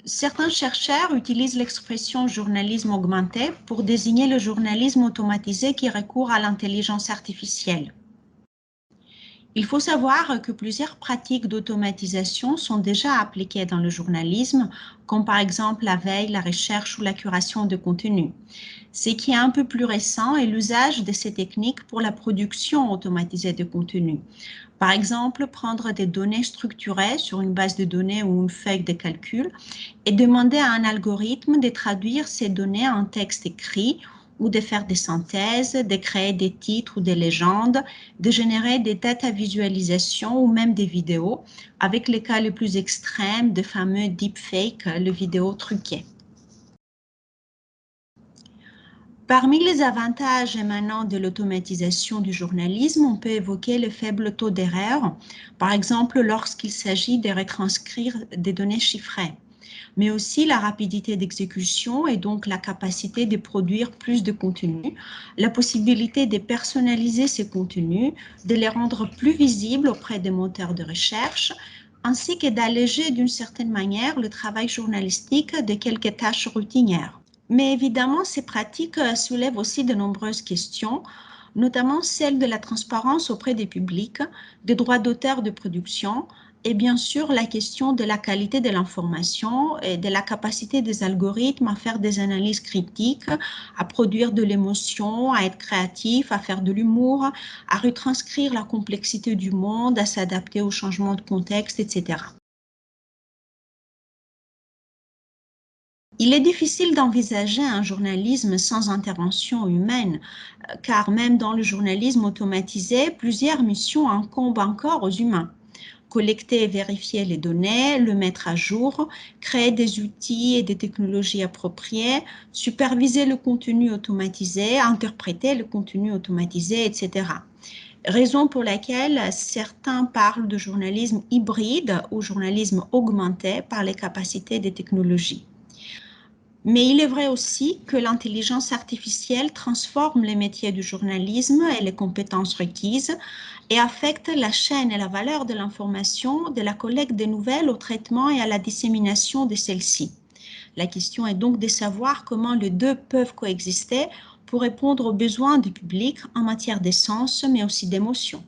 Certains chercheurs utilisent l'expression journalisme augmenté pour désigner le journalisme automatisé qui recourt à l'intelligence artificielle. Il faut savoir que plusieurs pratiques d'automatisation sont déjà appliquées dans le journalisme, comme par exemple la veille, la recherche ou la curation de contenu. Ce qui est un peu plus récent est l'usage de ces techniques pour la production automatisée de contenu. Par exemple, prendre des données structurées sur une base de données ou une feuille de calcul et demander à un algorithme de traduire ces données en texte écrit ou de faire des synthèses, de créer des titres ou des légendes, de générer des data visualisations ou même des vidéos, avec les cas les plus extrêmes de fameux deepfakes, les vidéos truquées. Parmi les avantages émanant de l'automatisation du journalisme, on peut évoquer le faible taux d'erreur, par exemple lorsqu'il s'agit de retranscrire des données chiffrées, mais aussi la rapidité d'exécution et donc la capacité de produire plus de contenu, la possibilité de personnaliser ces contenus, de les rendre plus visibles auprès des moteurs de recherche, ainsi que d'alléger d'une certaine manière le travail journalistique de quelques tâches routinières. Mais évidemment, ces pratiques soulèvent aussi de nombreuses questions, notamment celle de la transparence auprès des publics, des droits d'auteur de production et bien sûr la question de la qualité de l'information et de la capacité des algorithmes à faire des analyses critiques, à produire de l'émotion, à être créatifs, à faire de l'humour, à retranscrire la complexité du monde, à s'adapter aux changements de contexte, etc. Il est difficile d'envisager un journalisme sans intervention humaine, car même dans le journalisme automatisé, plusieurs missions incombent encore aux humains. Collecter et vérifier les données, le mettre à jour, créer des outils et des technologies appropriées, superviser le contenu automatisé, interpréter le contenu automatisé, etc. Raison pour laquelle certains parlent de journalisme hybride ou journalisme augmenté par les capacités des technologies. Mais il est vrai aussi que l'intelligence artificielle transforme les métiers du journalisme et les compétences requises et affecte la chaîne et la valeur de l'information, de la collecte des nouvelles au traitement et à la dissémination de celles-ci. La question est donc de savoir comment les deux peuvent coexister pour répondre aux besoins du public en matière d'essence mais aussi d'émotion.